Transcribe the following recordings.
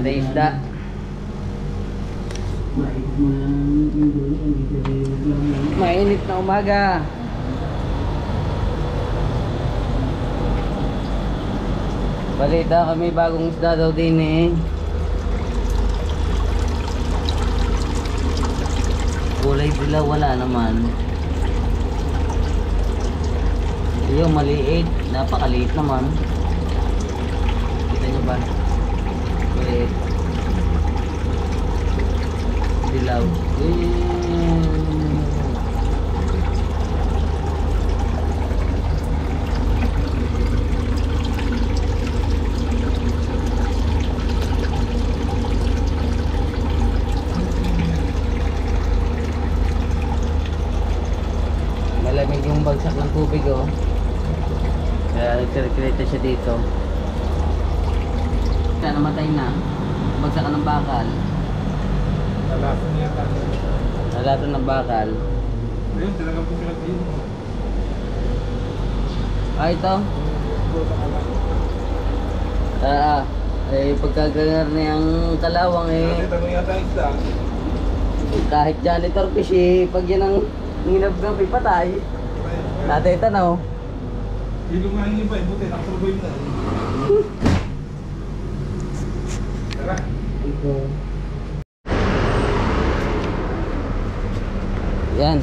natin isda. Mainit na umaga. Balita kami bagong isda daw din eh. Kulay dilaw wala naman. Yung maliit, napakaliit naman. Kita nyo ba? Maliit. Dilaw. Malamig yung bagsak ng tubig oh. Kaya nagkirikirita siya dito. Kaya namatay na. Bagsak ng bakal. Nalato ng bakal. Ayun, talagang pumilag yun. Ito? Pagkagangar na yung kalawang eh. Tanong yata yung isda. Kahit janitor fish eh, pag yan ang ninabgabi patay. Natay tanaw. Ilungahin yung iba, buti, nakasurvive na. Tara. Ito. Yan.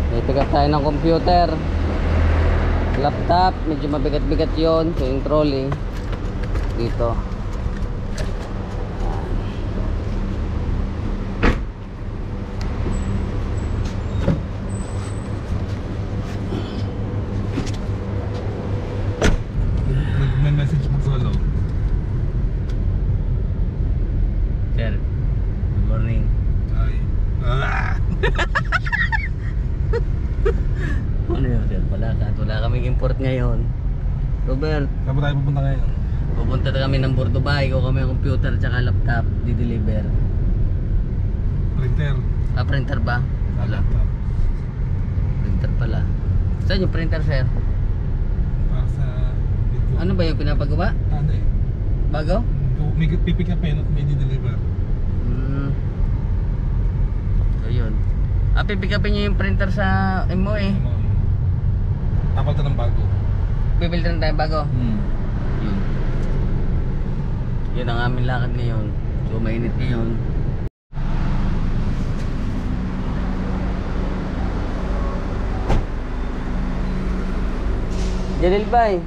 May pick up tayo ng computer. Laptop, medyo mabigat-bigat yon. So yung trolley dito. Nag-message mo solo. Sir, good morning. Ay. Ano yun sir? Wala kaming import ngayon. Robert, Saan ba tayo pupunta ngayon? pupunta na kami ng Borduba. Ikaw kami ang computer tsaka laptop. Di-deliver. Printer. Printer ba? Laptop. Printer pala. Saan yung printer sir? Para sa video. Ano ba yung pinapagawa? Ano eh? Bago? May pipick up eh, may di-deliver. So yun. Pipick upin nyo yung printer sa MO eh. Tapal ng bago. Bibili rin tayo bago. Yun. Yun ang aming lakad ngayon. So mainit ngayon. Jalil Bay.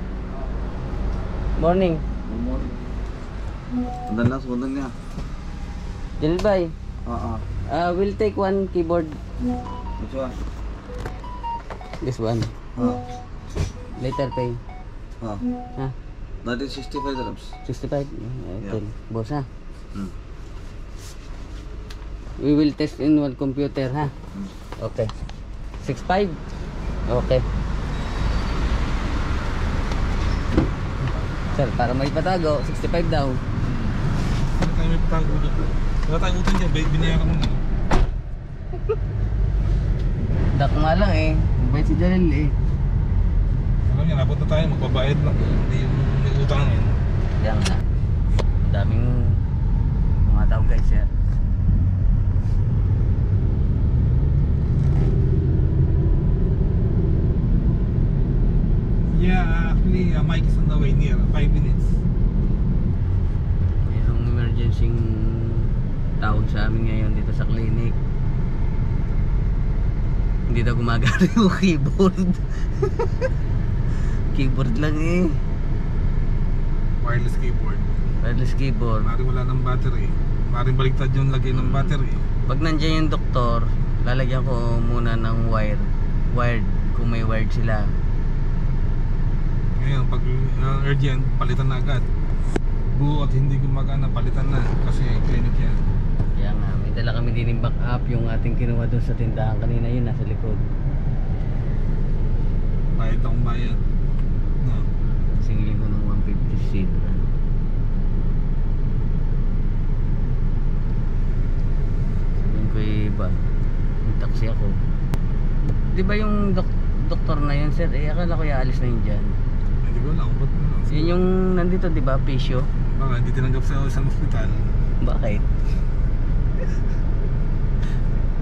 Morning. Sundan niya. Jalil Bay. We'll take one keyboard. Which one? This one. Later pay. Ha? That is 65 dirhams. 65? Okay. Boss ha? Hmm. We will test in one computer ha? Okay. 65? Okay. Sir, para may patago, 65 daw. Ano tayo may patago dyan? Wala tayong utang dyan, binayaran mo na. Dak nga lang eh. Mabait si Jalil eh. Alam niya, napunta tayo, magbabayad lang. Hindi yung may utang namin. Kaya nga. Ang daming mga tao guys eh. Yeah, actually, Mike is on the way near 5 minutes. Mayroong emergency tawag sa amin ngayon dito sa clinic. Hindi daw gumagana yung keyboard. Keyboard lang eh. Wireless keyboard. Wireless keyboard. Maring wala ng battery. Maring baliktad yung lagay ng battery. Pag nandiyan yung doktor, lalagyan ko muna ng wired kung may wired sila. Ngayon, pag urgent, palitan na agad. Buo at hindi gumagana, palitan na. Kasi clinic yan. Kaya nga, may dala kami din yung backup. Yung ating kinuha doon sa tindahan kanina, yun nasa likod. Bayad akong bayad. No. Singilin ko ng 150 seat. Sabihin ko iba, may taxi ako. Di ba yung doktor na yun sir? Akala ko iaalis na yun dyan. Hindi ko alam, ba't Yun yung nandito di ba, Pisio? Baka hindi tinanggap sa isang ospital. Bakit?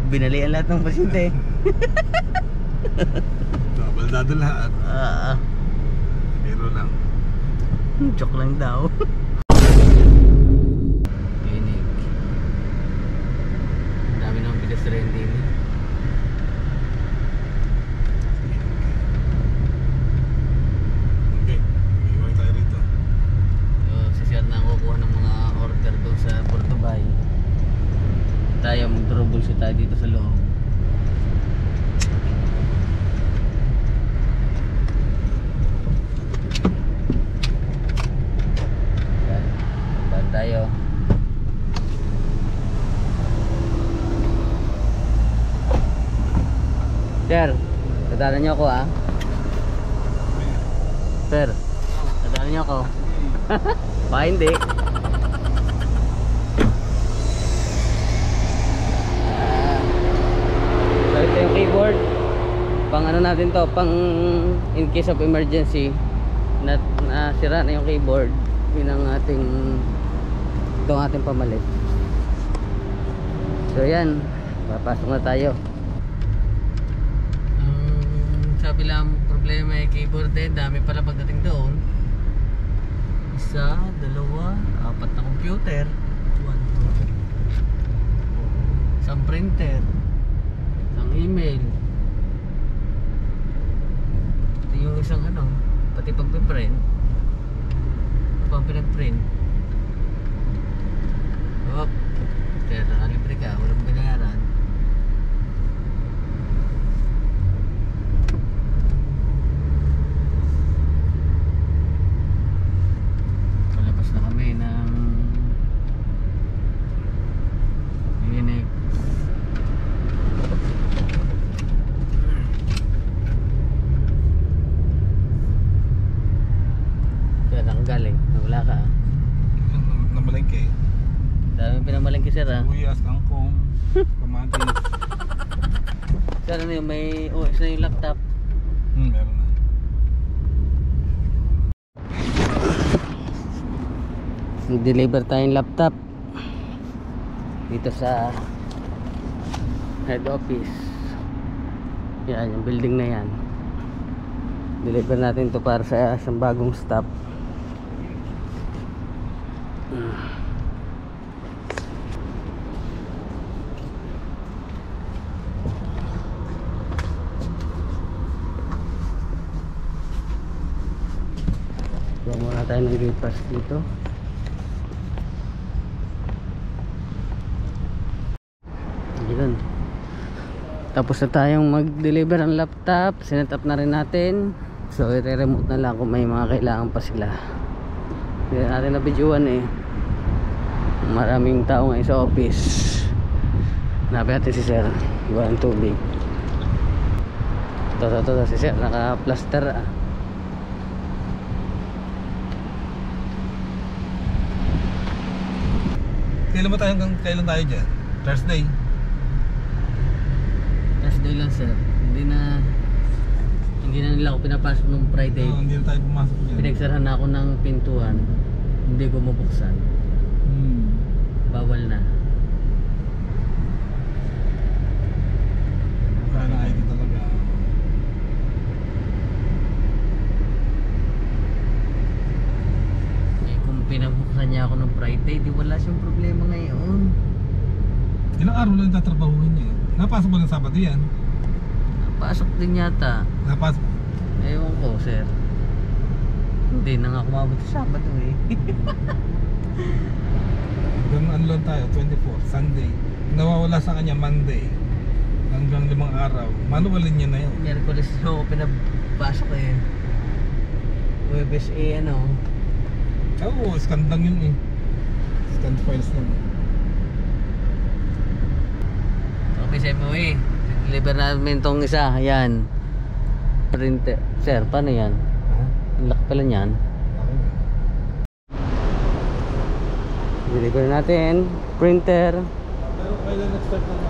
Binalian lahat ng pasyente. Baldado lahat. Pero lang. Joke lang daw. Clinic. Dami ng pedestrian din. Okay. Iwan tayo rito. So, si Sir na kukuha ng mga order doon sa Puerto Bay. Tayo mag-troubleshoot tayo dito sa loob. Yan. Baan tayo. Sir, dadalan niyo ako Sir, dadalan niyo ako. Baka hindi. So ito yung keyboard. Pang ano natin to, pang in case of emergency na sira na yung keyboard. Yun ang ating itong ating pamalit. So yan, papasok na tayo. Sabi lang problema yung keyboard din, dami pala pagdating doon. Isa, dalawa, apat na computer, 1, 2, isang printer, isang email, pati yung isang ano, pati pagpiprint, pang pinagprint. Oh, kaya nakalibre ka, walang binayaran. Palabas na kami ng clinic. Kaya nakagaling, wala ka. Namalengke. Dami pinamalengke sir Buyas, kangkong, kamatis. Sir ano yung may OS na yung laptop. Meron na. Nag-deliver tayong laptop dito sa head office. Yan, yung building na yan. Deliver natin to para sa isang bagong staff. So muna tayo ng repass dito. Yun. Tapos na tayong mag-deliver ang laptop. Sinet up na rin natin. So i-remote na lang kung may mga kailangan pa sila. Hindi natin na videoan maraming tao ngayon sa office. Nabi natin si sir. Iwan ng tubig. Ito si sir. Naka-plaster Kailan tayo dyan? Thursday? Thursday lang sir. Hindi na nila ako pinapasok nung Friday. Hindi na tayo pumasok dyan. Pinagsarahan na ako ng pintuan. Hindi ko mabuksan. Bawal na. Wala na ID talaga. Kung pinabuksan niya ako nung Friday, di wala siyang problema ngayon. Ilang araw lang tatrabahuhin niya? Napasok ba ng Sabado yan? Napasok din yata. Napasok? Ewan ko, sir. Hindi na nga kumabot sa Sabado Hanggang ano lang tayo, 24, Sunday. Nawawala sa kanya Monday. Hanggang 5 araw. Manualin niya na yun. Miyerkules na ako pinapasok Huwebes Oo, scan lang yun Scan files lang. Okay, sa MOA. Deliver namin tong isa. Ayan. Printer. Sir, paano yan? Ang laki pala niyan. Deliver natin. Printer. Pero kailan nag-start ng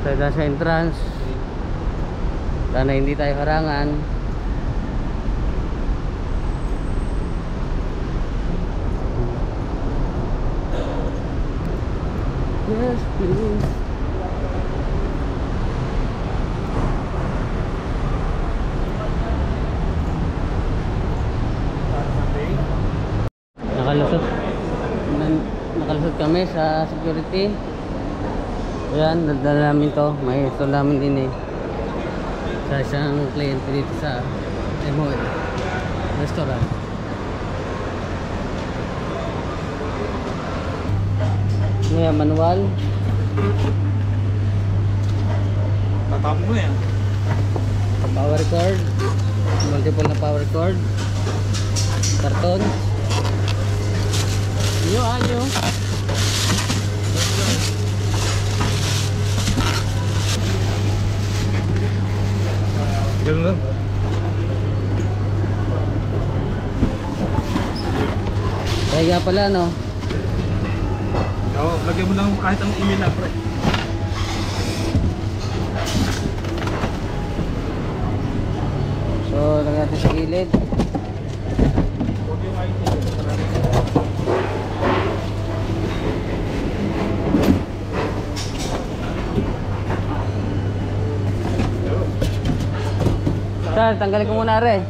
Sa entrance. Sana hindi tayo harangan. Yes, please. Nakalusot. Nakalusot kami sa security. Ayan, nadala namin to. May ito namin din eh. Sa isang kliyente dito sa MOE restaurant. Ngayon, manual. Tatapon mo yan. Power cord. Multiple na power cord. Karton. Anyo. Ganun lang. Kaya pala no. Oo, lagyan mo lang kahit ang email na, pre. So, lagyan natin sa gilid. Huwag yung IT. Sir, tanggalin ko muna rin.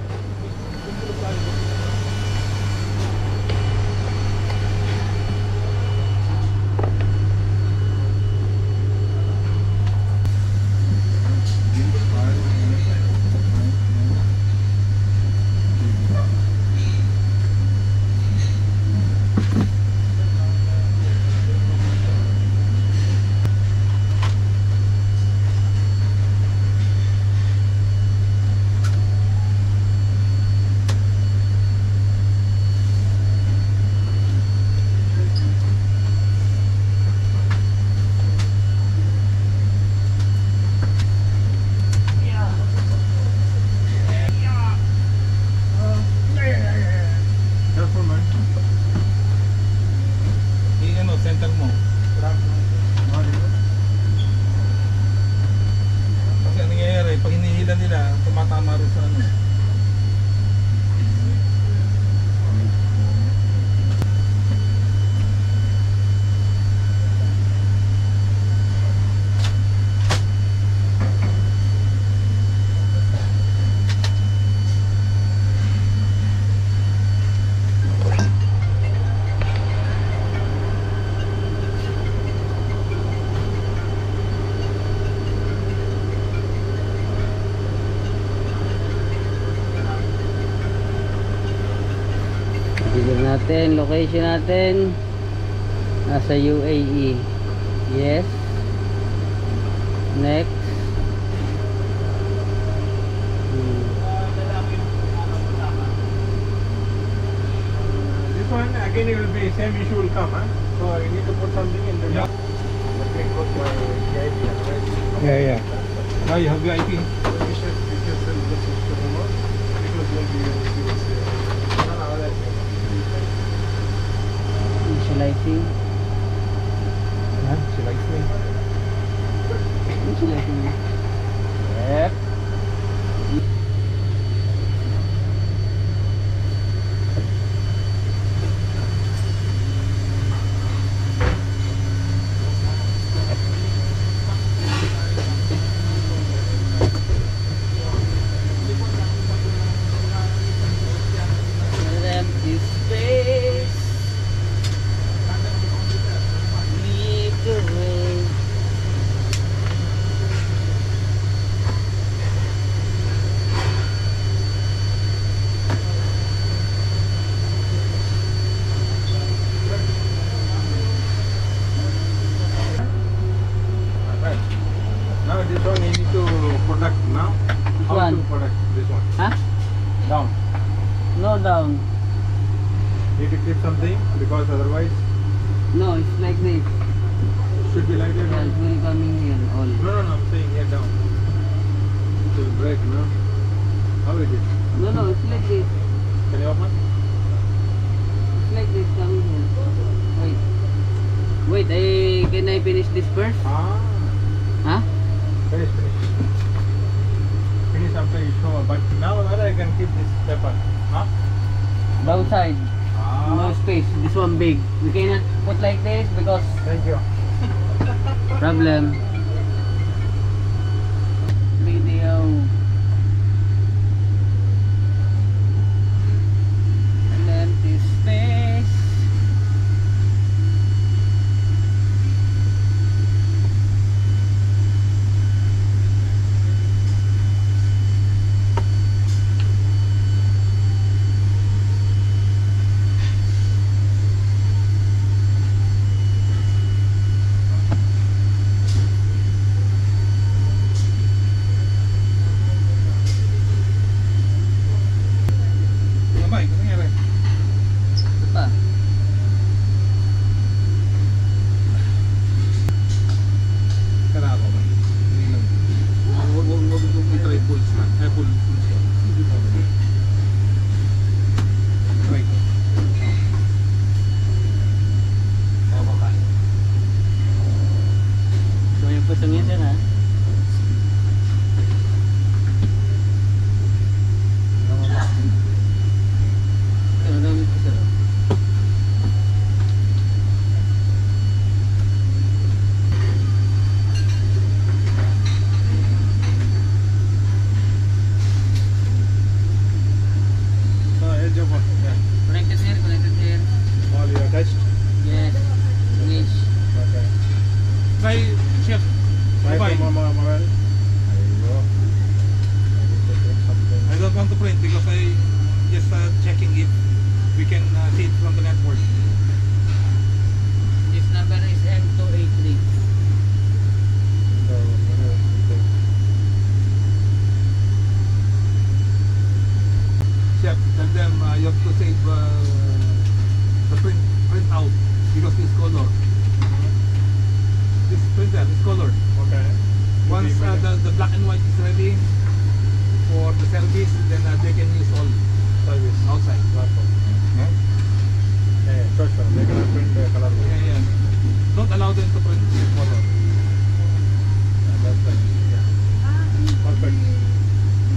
Center mo. Kasi ang nangyayari, pag hinihila nila, tumatama rin sa ano. Figure natin, location natin nasa UAE. Yes. Next. This one again it will be same issue will come, huh? So you need to put something in the Yeah. Let me put my VIP address. Yeah. Now you have VIP. You can send the system over because maybe you will see. Initializing. Yeah, she likes me. Initializing. Yep. Empty space. Lead the way. Right. Now this one you need to product now. Which How one? to product this one? Huh? Down. No down. Need to keep something because otherwise No, it's like this. it should be like that. Yeah, it will coming here all. No, I'm saying here down. It will break, no? How is it? No, it's like this. Can you open? It's like this coming here. Wait, can I finish this first? Ah, Huh? finish. Finish after you show. But now where I can keep this paper? Huh? Downside. No Ah, space. This one big. We cannot put like this because thank you. problem. Video. An empty space. Mike, ano nangyari? Ito pa. Kala ako ba? Hindi lang. Huwag i-try full start. Full start. Try ko. Tama ka. So yung pusong yan sir ha. Ano namin po sir? So, edge of what? Yeah. Connected sir, connected sir. All you attached? Yes. English. Okay. Try, chef. Try Bye. from mobile. There you go. I need to print something. I don't want to print because I just checking if we can see it from the network. This number is M283. So, okay. Chef, tell them you have to save the print out because this color. This printer, this color. Okay. Once the black and white is ready for the service, then they can use all Service. outside. Laptop. Yeah? Yeah, sure. They cannot print the color. Yeah, yeah. Don't allow them to print this color. Yeah, that's right. Yeah. Perfect.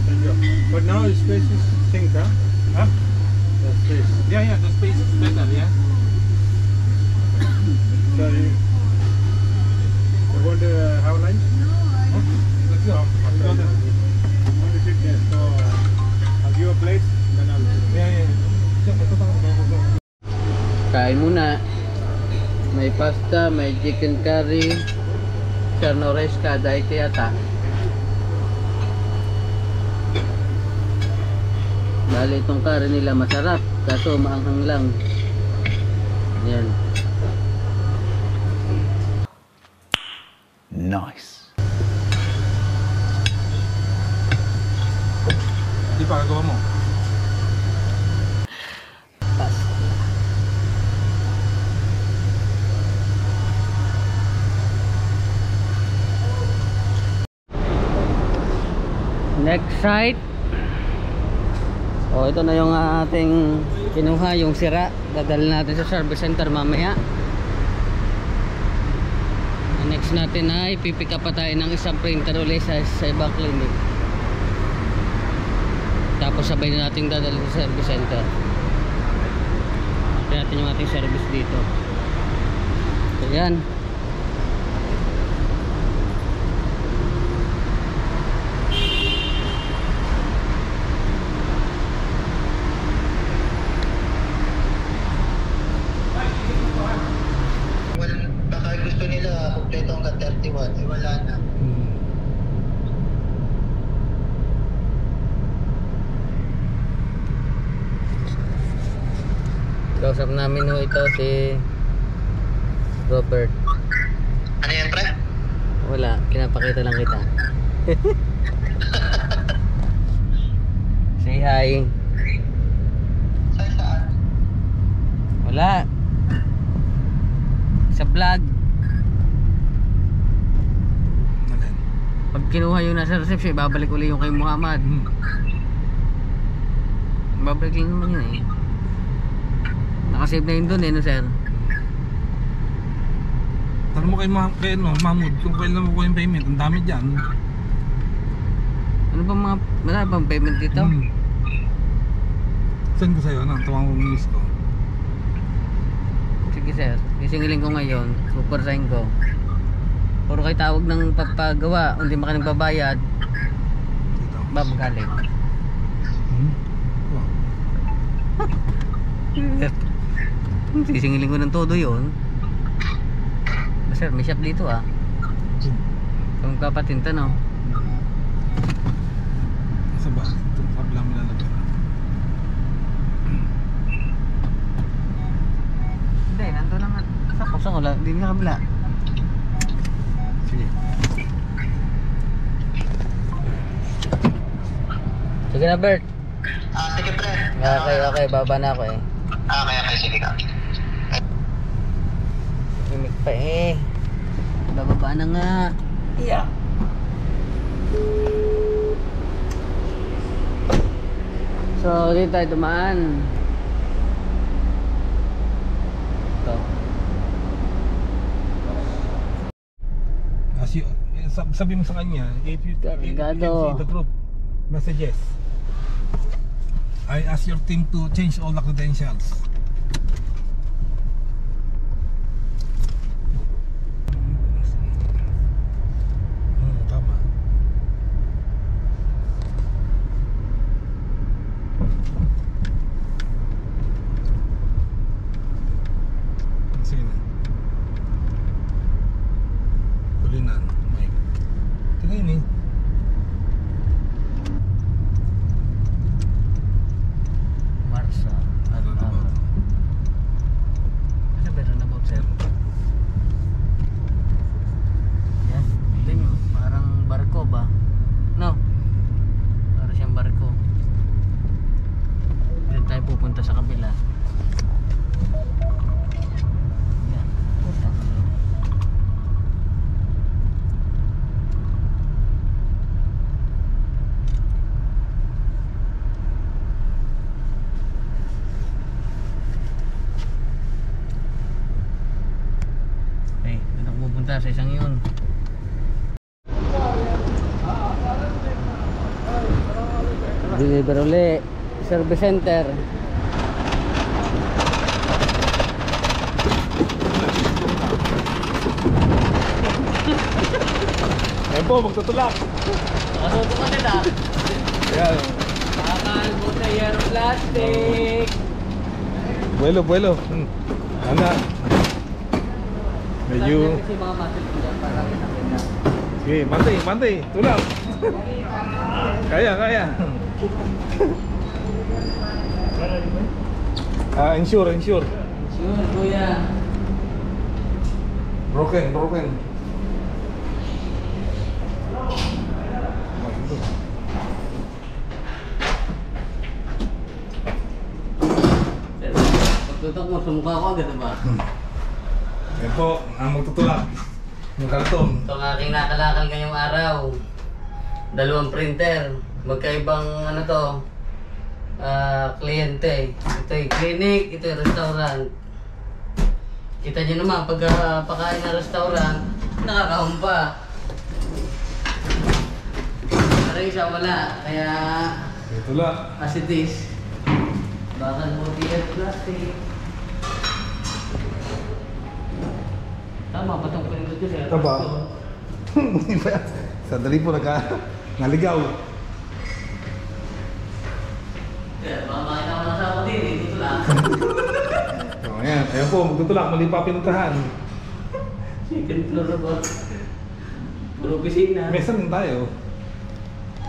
Thank you. But now the space is sync, huh? Huh? The space. Yeah, yeah, the space is better, yeah. So you want to have lunch? Huh? Let's go. Let's go then. Want to sit there? So I'll give a plate, then I'll. Yeah, yeah. Chef, ito tayo. Go. Kain muna. May pasta, may chicken curry. Cherno rice kada ito yata. Bali itong curry nila masarap. Kaso maanghang lang. Yan. Nice. Di pa kagawa mo. Pasta. Next site. Oh, ito na yung ating kinuha, yung sira. Dadalhin natin sa service center mamaya. Ang next natin ay pipick up pa tayo ng isang printer ulit sa ibang clinic. Tapos sabay na natin dadalhin sa service center. Ito natin yung ating service dito. So yan. Baka gusto nila kompleto hanggang 31, eh wala na. Kausap namin ho ito si Robert. Ano yan, pre? Wala, pinapakita lang kita. Say hi. Saan? Wala. Sa vlog. Alin? Pag kinuha yung nasa reception, babalik uli yung kay Muhammad. Babalik lang naman yun eh. Nakasave na yun dun eh, no sir? Tanong mo kay Mahmoud kung kailan mo ko yung payment. Ang dami dyan. Ano ba mga, wala bang payment dito? Send ko sa'yo, tawang mo miss ko. Sige sir, isingilin ko ngayon, super sign ko. Puro kayo tawag ng pagpagawa, hindi maka nagbabayad, Dito. babagaling. Sisingilin ko ng todo yun. Sir, may shop dito ah. Kung kapatinta no. Sa ba? Ito, kabila mo lalagyan. Hindi, nandun naman. Sako, lang. Hindi na kabila. Sige. Sige na Bert. Sige pre. Okay, baba na ako eh. Okay, sige ka. Imik pa eh. Bababa na nga. Yeah. So, dito tayo dumaan. Ito. As you, sabi mo sa kanya, if you can Kargado. see the group messages, I ask your team to change all the credentials. Tama. Sige na. Tulinan, Mike. Tingnan eh. Marsa. Ano na ba? Ano ba na ba, sir? Yan. Din yun. Parang barko ba? No. Parang siyang barko. Dito tayo pupunta sa kabila. Yan. Pupunta. Okay, doon ako pupunta sa isang yun. Deliver uli. Service center. Ayan po, magtutulak. Nakasuto ka din ah. Ayan. Kakalbo na yero plastic. Buelo, buelo. Ana. Medyo. Kasi mga muscle ko dyan para kita. Sige, mantay, mantay. Tulak. Kaya, kaya. Insure, insure. Sure, kuya. Broken, broken. Pagtutok mo, sumukha ko agad ba? Ayan po, ang magtutulak. Yung karton. Ito ang aking nakalakal ngayong araw. 2 printer. Magkaibang ano to, kliyente. Ito yung clinic, ito yung restaurant. Kita nyo naman, pag pakain ng restaurant, nakakahon pa. Pero isa wala, kaya Tulak. as it is. Bakal mo at plastic. Tama, patang pinindot yun eh. Taba. Sandali po naligaw. Yeah, baka makita mo lang sa ako din, ito lang. Oh, ayan. Ayan po, magtutulak. Mali pa pinuntahan. Second floor na ba? Puro opisina. Mesa din tayo.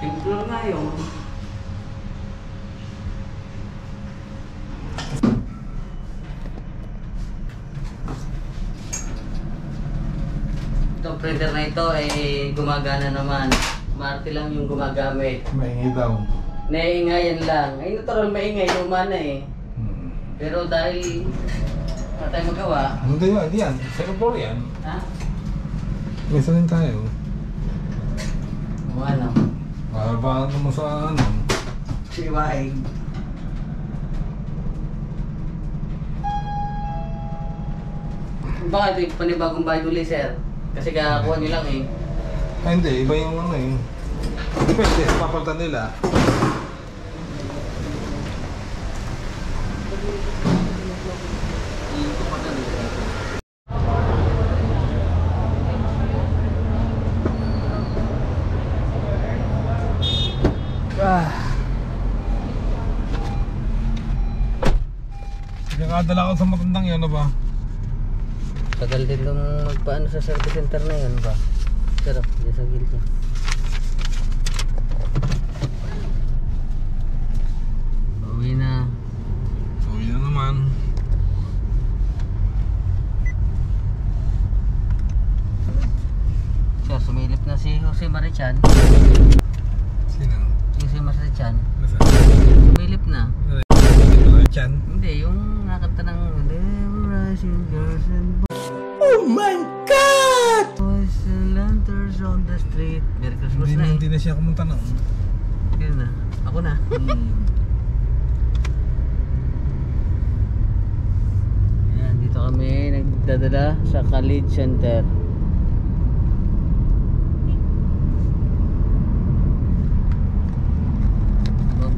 Second floor nga yun. Itong printer na ito ay gumagana naman. Marte lang yung gumagamit. Maingi daw. Naiingayan lang. Ay natural maingay, luma na eh. Hmm. Pero dahil wala tayong magawa, Ano tayo? Hindi yan. Second floor yan. ha? Mesa din tayo. O ano? Para ba naman sa ano? Siwaig. Baka ito yung panibagong bahay ulit, sir. Kasi kakakuha nyo lang eh. Ay, hindi. Iba yung ano eh. Depende. Papalitan nila. Nakadala ko sa matandang yun, ano ba? Tagal din nung magpaano sa service center na yun ba? Sarap, dyan sa gilid. Uwi na. Uwi na naman. Siya, sumilip na si Jose Marichan. Sino? Jose Marichan. Nasa? Sumilip na. Chan? Hindi, yung nakanta ng Rising Girls and Oh my God! Boys and lanterns on the street. Merry Christmas na eh. Hindi na siya kumunta na. Yun na. Ako na. Ayan, dito kami nagdadala sa Khalid Center. Oh,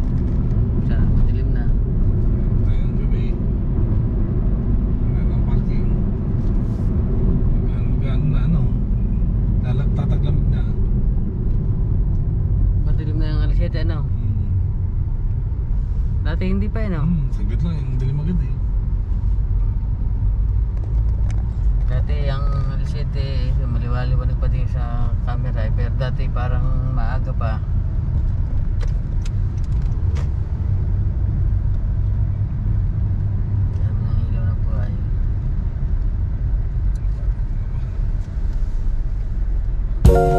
sana madilim na. Ito yung gabi. Ang parking. Magano na ano. Tataglamig na. Madilim na yung alas 7 ano? Dati hindi pa eh no? Saglit lang, yung dilim agad eh. Dati ang alas 7 maliwaliwanag pa din sa camera eh. Pero dati parang maaga pa. Dami ng ilaw ng buhay. Thank you.